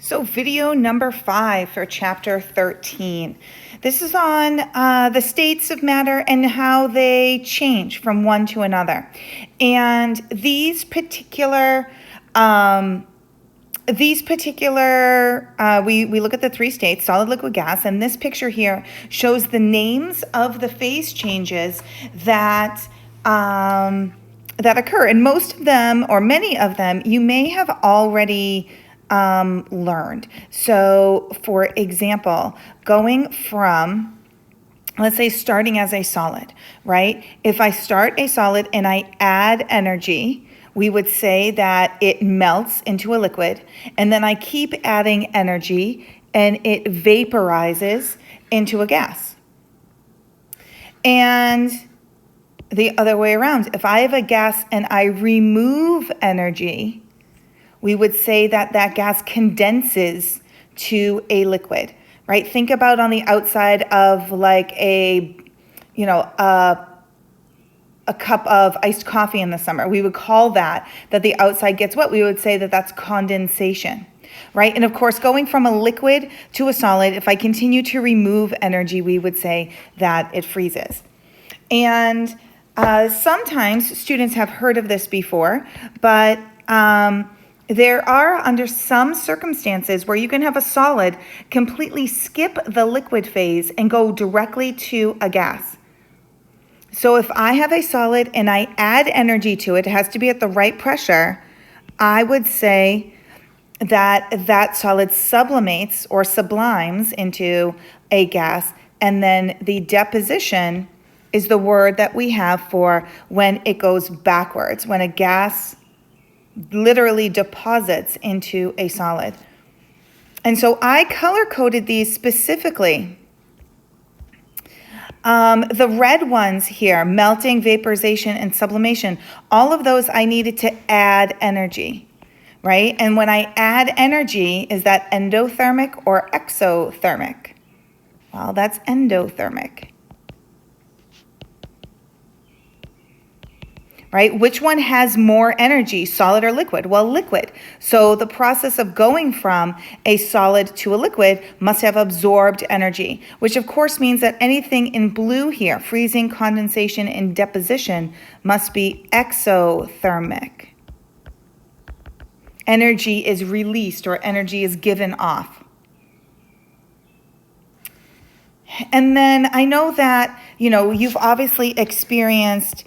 So video number 5 for chapter 13. This is on the states of matter and how they change from one to another. And these particular, we look at the 3 states, solid, liquid, gas, and this picture here shows the names of the phase changes that occur. And most of them, or many of them, you may have already learned. So for example, going from, let's say, starting as a solid, right? If I start a solid and I add energy, we would say that it melts into a liquid, and then I keep adding energy and it vaporizes into a gas. And the other way around, if I have a gas and I remove energy, we would say that that gas condenses to a liquid, right? Think about on the outside of like a cup of iced coffee in the summer. We would call that the outside gets wet. We would say that that's condensation, right? And of course, going from a liquid to a solid, if I continue to remove energy, we would say that it freezes. And sometimes students have heard of this before, but there are, under some circumstances, where you can have a solid completely skip the liquid phase and go directly to a gas. So if I have a solid and I add energy to it, it has to be at the right pressure, I would say that that solid sublimates or sublimes into a gas, and then the deposition is the word that we have for when it goes backwards, when a gas literally deposits into a solid. And so I color-coded these specifically. The red ones here, melting, vaporization, and sublimation, all of those I needed to add energy, right? And when I add energy, is that endothermic or exothermic? Well, that's endothermic. Right? Which one has more energy, solid or liquid? Well, liquid. So the process of going from a solid to a liquid must have absorbed energy, which of course means that anything in blue here, freezing, condensation, and deposition, must be exothermic. Energy is released or energy is given off. And then I know that, you've obviously experienced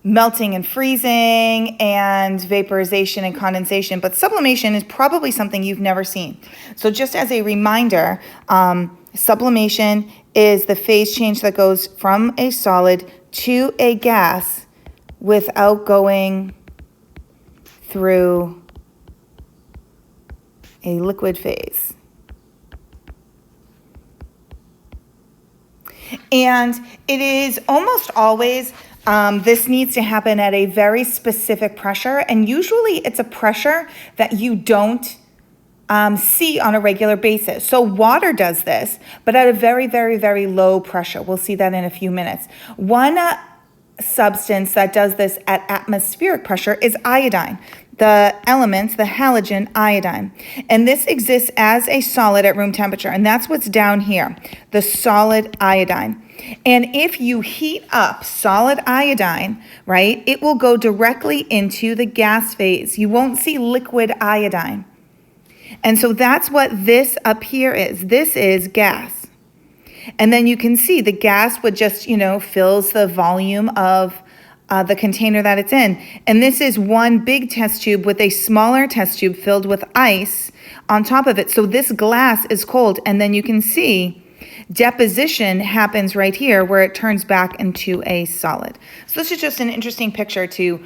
melting and freezing and vaporization and condensation, but sublimation is probably something you've never seen. So just as a reminder, sublimation is the phase change that goes from a solid to a gas without going through a liquid phase. And it is almost always, this needs to happen at a very specific pressure. And usually it's a pressure that you don't see on a regular basis. So water does this, but at a very, very, very low pressure. We'll see that in a few minutes. One substance that does this at atmospheric pressure is iodine. The elements, the halogen iodine. And this exists as a solid at room temperature. And that's what's down here, the solid iodine. And if you heat up solid iodine, right, it will go directly into the gas phase. You won't see liquid iodine. And so that's what this up here is. This is gas. And then you can see the gas would just, fills the volume of the container that it's in. And this is one big test tube with a smaller test tube filled with ice on top of it. So this glass is cold, and then you can see deposition happens right here where it turns back into a solid. So this is just an interesting picture to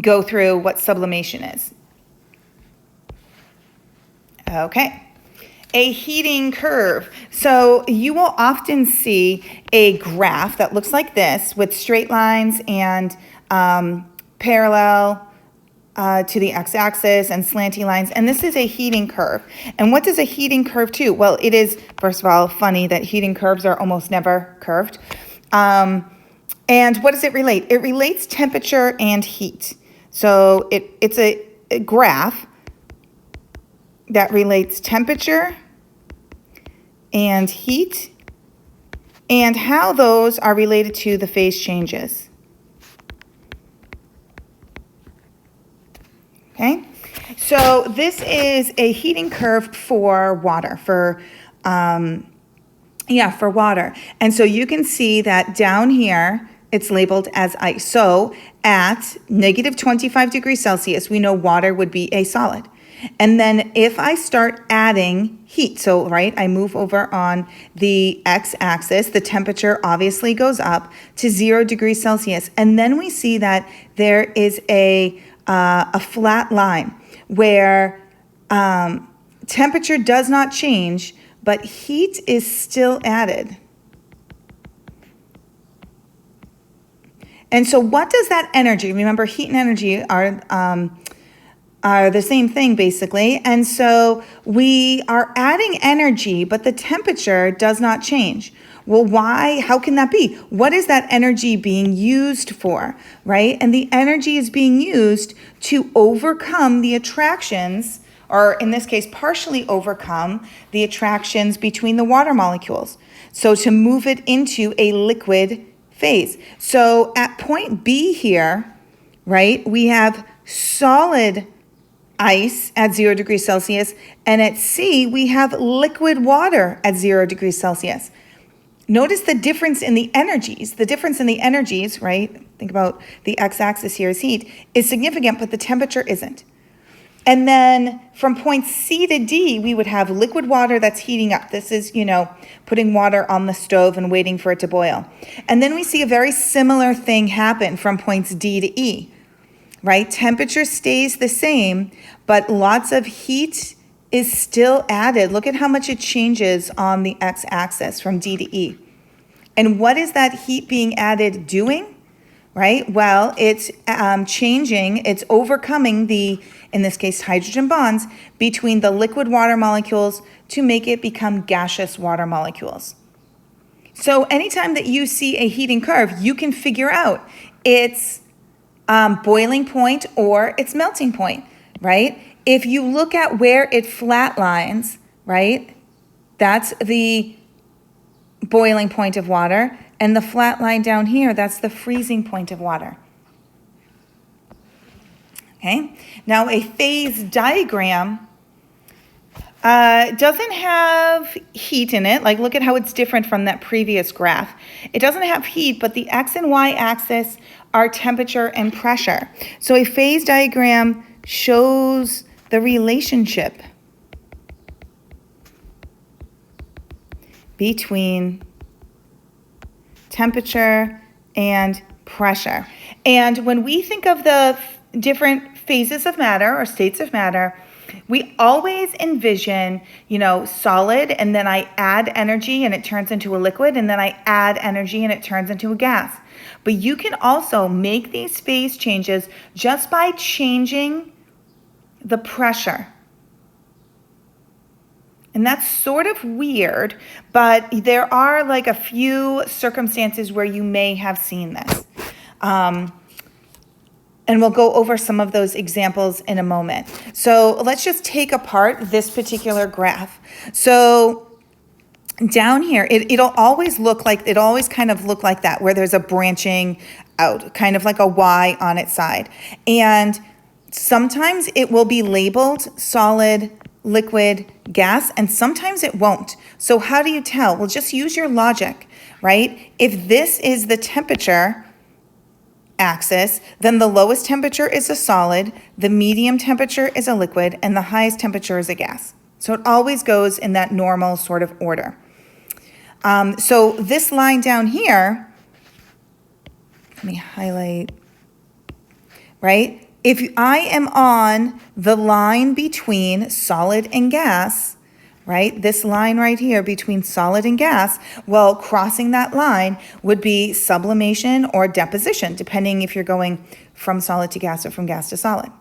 go through what sublimation is. Okay. A heating curve. So you will often see a graph that looks like this with straight lines and parallel to the x-axis and slanty lines. And this is a heating curve. And what does a heating curve do? Well, it is, first of all, funny that heating curves are almost never curved. And what does it relate? It relates temperature and heat. So it's a graph that relates temperature and heat, and how those are related to the phase changes. Okay, so this is a heating curve for water, for water. And so you can see that down here, it's labeled as ice. So at negative 25 degrees Celsius, we know water would be a solid. And then if I start adding heat, so right, I move over on the x-axis, the temperature obviously goes up to 0 degrees Celsius. And then we see that there is a flat line where temperature does not change, but heat is still added. And so what does that energy, remember heat and energy are the same thing basically. And so we are adding energy, but the temperature does not change. Well, why? How can that be? What is that energy being used for, right? And the energy is being used to overcome the attractions, or in this case, partially overcome the attractions between the water molecules. So to move it into a liquid phase. So at point B here, right, we have solid ice at 0 degrees Celsius, and at C, we have liquid water at 0 degrees Celsius. Notice the difference in the energies. The difference in the energies, right, think about the x-axis here is heat, is significant, but the temperature isn't. And then from point C to D, we would have liquid water that's heating up. This is, putting water on the stove and waiting for it to boil. And then we see a very similar thing happen from points D to E, right? Temperature stays the same, but lots of heat is still added. Look at how much it changes on the x-axis from D to E. And what is that heat being added doing? Right? Well, it's changing, it's overcoming the, in this case, hydrogen bonds between the liquid water molecules to make it become gaseous water molecules. So anytime that you see a heating curve, you can figure out its boiling point or its melting point, right? If you look at where it flatlines, right, that's the boiling point of water. And the flat line down here, that's the freezing point of water. Okay, now a phase diagram doesn't have heat in it. Like, look at how it's different from that previous graph. It doesn't have heat, but the X and Y axis are temperature and pressure. So a phase diagram shows the relationship between temperature and pressure. And when we think of the different phases of matter or states of matter, we always envision, solid, and then I add energy and it turns into a liquid, and then I add energy and it turns into a gas. But you can also make these phase changes just by changing the pressure. And that's sort of weird, but there are like a few circumstances where you may have seen this. And we'll go over some of those examples in a moment. So let's just take apart this particular graph. So down here, it'll always kind of look like that, where there's a branching out, kind of like a Y on its side. And sometimes it will be labeled solid, liquid, gas, and sometimes it won't. So how do you tell? Well, just use your logic, right? If this is the temperature axis, then the lowest temperature is a solid, the medium temperature is a liquid, and the highest temperature is a gas. So it always goes in that normal sort of order. So this line down here, let me highlight, right? If I am on the line between solid and gas, right, this line right here between solid and gas, well, crossing that line would be sublimation or deposition, depending if you're going from solid to gas or from gas to solid.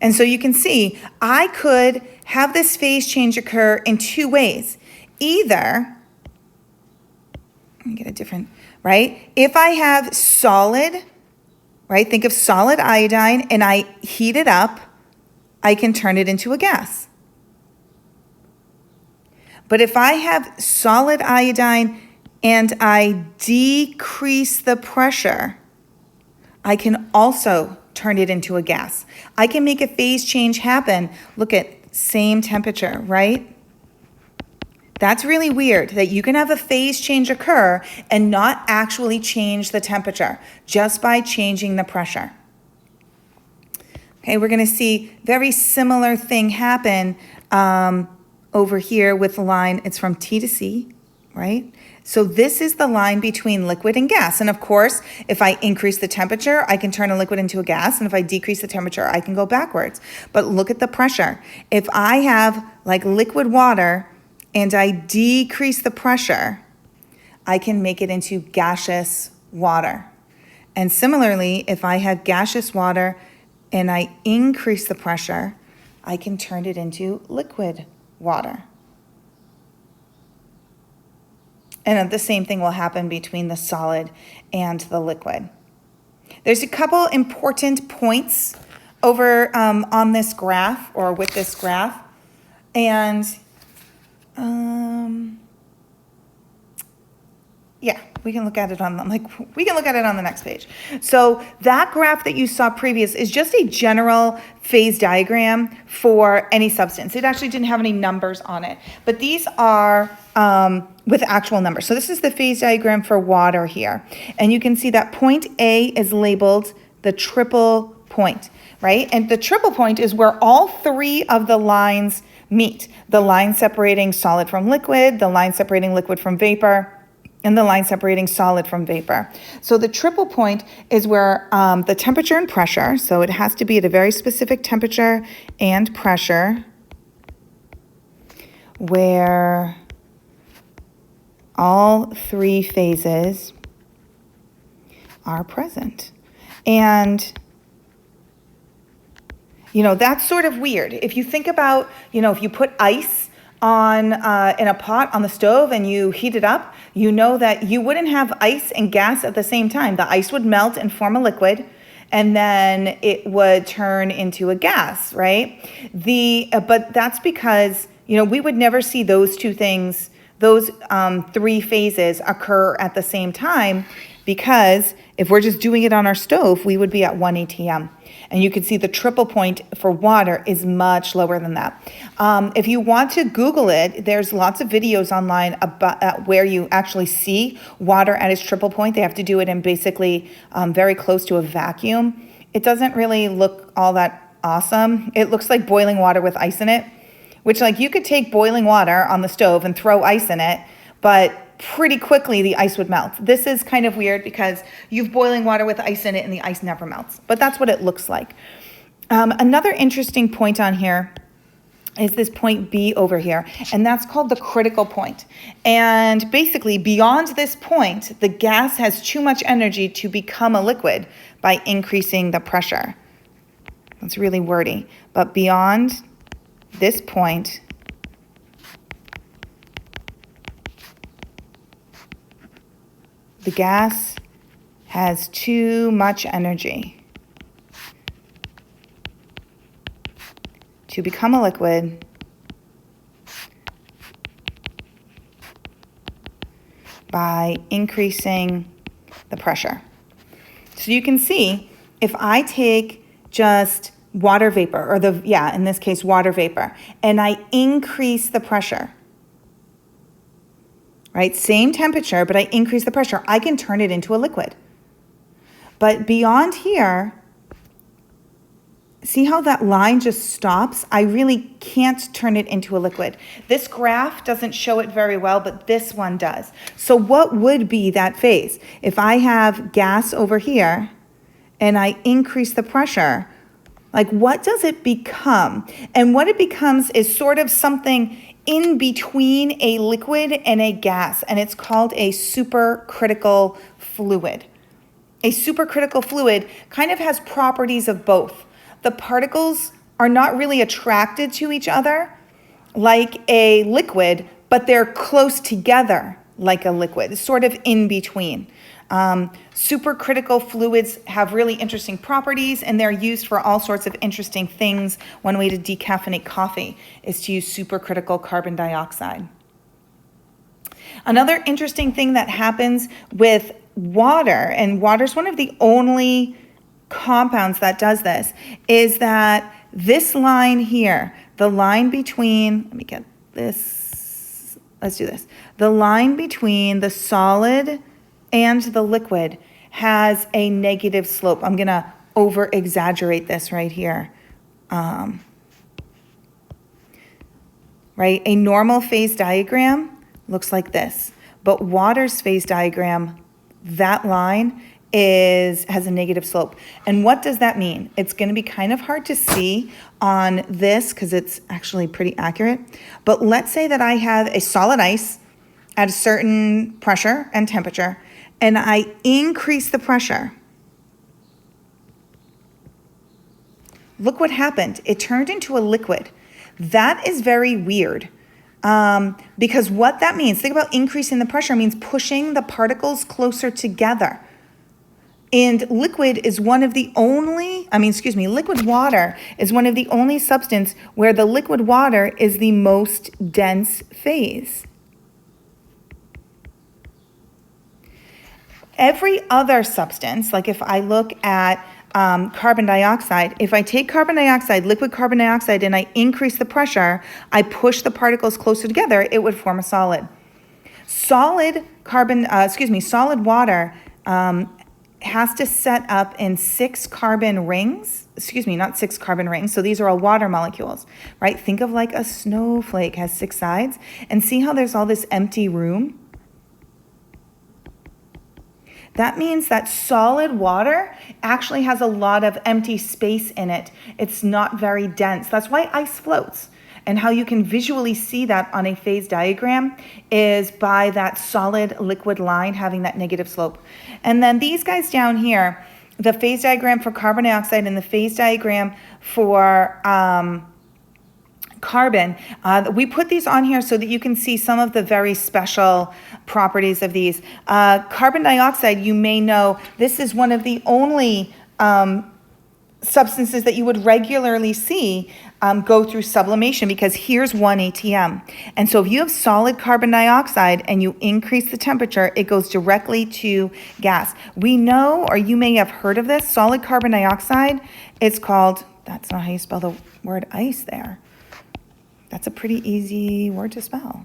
And so you can see, I could have this phase change occur in two ways. Either, let me get a different, right? If I have solid, right, think of solid iodine, and I heat it up, I can turn it into a gas. But if I have solid iodine and I decrease the pressure, I can also turn it into a gas. I can make a phase change happen. Look at same temperature, right? That's really weird that you can have a phase change occur and not actually change the temperature just by changing the pressure. Okay, we're going to see very similar thing happen over here with the line. It's from T to C, right? So this is the line between liquid and gas. And of course, if I increase the temperature, I can turn a liquid into a gas. And if I decrease the temperature, I can go backwards. But look at the pressure. If I have like liquid water and I decrease the pressure, I can make it into gaseous water. And similarly, if I have gaseous water and I increase the pressure, I can turn it into liquid water. And the same thing will happen between the solid and the liquid. There's a couple important points over on this graph or with this graph. And yeah, we can look at it on the next page. So that graph that you saw previous is just a general phase diagram for any substance. It actually didn't have any numbers on it, but these are with actual numbers. So this is the phase diagram for water here. And you can see that point A is labeled the triple point, right? And the triple point is where all three of the lines meet. The line separating solid from liquid, the line separating liquid from vapor, and the line separating solid from vapor. So the triple point is where the temperature and pressure, so it has to be at a very specific temperature and pressure, where all three phases are present. And that's sort of weird. If you think about, if you put ice on in a pot on the stove and you heat it up, you know that you wouldn't have ice and gas at the same time. The ice would melt and form a liquid, and then it would turn into a gas, right? But that's because, we would never see those two things, those three phases occur at the same time, because if we're just doing it on our stove, we would be at 1 atm. And you can see the triple point for water is much lower than that. If you want to Google it, there's lots of videos online about where you actually see water at its triple point. They have to do it in basically very close to a vacuum. It doesn't really look all that awesome. It looks like boiling water with ice in it, which you could take boiling water on the stove and throw ice in it, but pretty quickly the ice would melt. This is kind of weird because you've boiling water with ice in it and the ice never melts, but that's what it looks like. Another interesting point on here is this point B over here, and that's called the critical point. And basically beyond this point, the gas has too much energy to become a liquid by increasing the pressure. That's really wordy, but beyond this point, the gas has too much energy to become a liquid by increasing the pressure. So you can see if I take just water vapor, or in this case, water vapor, and I increase the pressure, right? Same temperature, but I increase the pressure, I can turn it into a liquid. But beyond here, see how that line just stops? I really can't turn it into a liquid. This graph doesn't show it very well, but this one does. So what would be that phase? If I have gas over here and I increase the pressure, what does it become? And what it becomes is sort of something in between a liquid and a gas, and it's called a supercritical fluid. A supercritical fluid kind of has properties of both. The particles are not really attracted to each other like a liquid, but they're close together like a liquid. It's sort of in between. Supercritical fluids have really interesting properties, and they're used for all sorts of interesting things. One way to decaffeinate coffee is to use supercritical carbon dioxide. Another interesting thing that happens with water, and water is one of the only compounds that does this, is that this line here, the line between, let me get this, let's do this. The line between the solid and the liquid has a negative slope. I'm gonna over exaggerate this right here. Right, a normal phase diagram looks like this, but water's phase diagram, that line has a negative slope. And what does that mean? It's going to be kind of hard to see on this because it's actually pretty accurate. But let's say that I have a solid ice at a certain pressure and temperature, and I increase the pressure. Look what happened. It turned into a liquid. That is very weird. Because what that means, think about increasing the pressure, means pushing the particles closer together. And liquid is one of the only, liquid water is one of the only substance where the liquid water is the most dense phase. Every other substance, like if I look at carbon dioxide, if I take carbon dioxide, liquid carbon dioxide, and I increase the pressure, I push the particles closer together, it would form a solid. Solid water has to set up in 6 carbon rings, not 6 carbon rings, so these are all water molecules, right? Think of like a snowflake has 6 sides, and see how there's all this empty room? That means that solid water actually has a lot of empty space in it. It's not very dense. That's why ice floats. And how you can visually see that on a phase diagram is by that solid liquid line having that negative slope. And then these guys down here, the phase diagram for carbon dioxide and the phase diagram for carbon. We put these on here so that you can see some of the very special properties of these. Carbon dioxide, you may know, this is one of the only substances that you would regularly see go through sublimation, because here's 1 atm. And so if you have solid carbon dioxide and you increase the temperature, it goes directly to gas. We know, or you may have heard of this, solid carbon dioxide, it's called, that's not how you spell the word ice there. That's a pretty easy word to spell.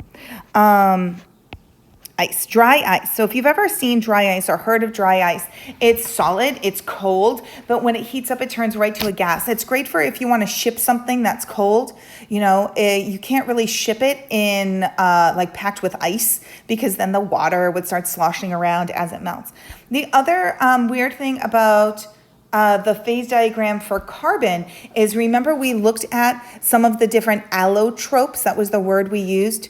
Ice, dry ice. So if you've ever seen dry ice or heard of dry ice, it's solid, it's cold, but when it heats up, it turns right to a gas. It's great for if you want to ship something that's cold. You can't really ship it in like packed with ice, because then the water would start sloshing around as it melts. The other weird thing about the phase diagram for carbon is, remember we looked at some of the different allotropes, that was the word we used,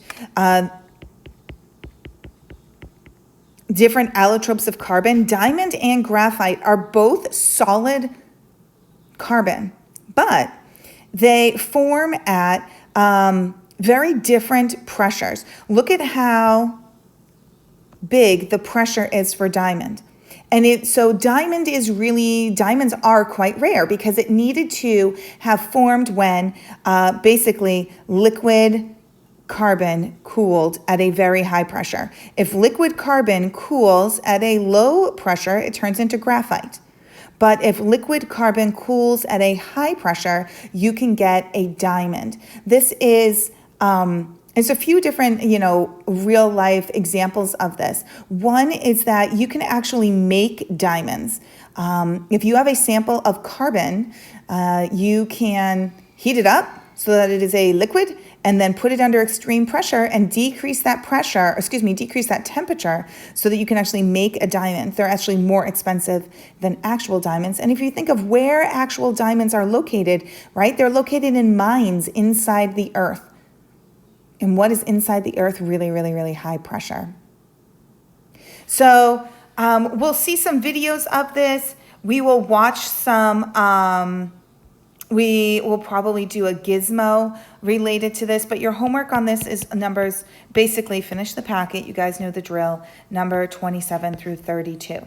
different allotropes of carbon. Diamond and graphite are both solid carbon, but they form at very different pressures. Look at how big the pressure is for diamond. And so diamonds are quite rare because it needed to have formed when basically liquid carbon cooled at a very high pressure. If liquid carbon cools at a low pressure, it turns into graphite. But if liquid carbon cools at a high pressure, you can get a diamond. This is there's a few different, real life examples of this. One is that you can actually make diamonds. If you have a sample of carbon, you can heat it up so that it is a liquid, and then put it under extreme pressure and decrease that temperature so that you can actually make a diamond. They're actually more expensive than actual diamonds. And if you think of where actual diamonds are located, right, they're located in mines inside the earth. And what is inside the earth? Really, really, really high pressure. So we'll see some videos of this. We will watch some, we will probably do a gizmo related to this, but your homework on this is numbers, basically finish the packet. You guys know the drill, number 27 through 32.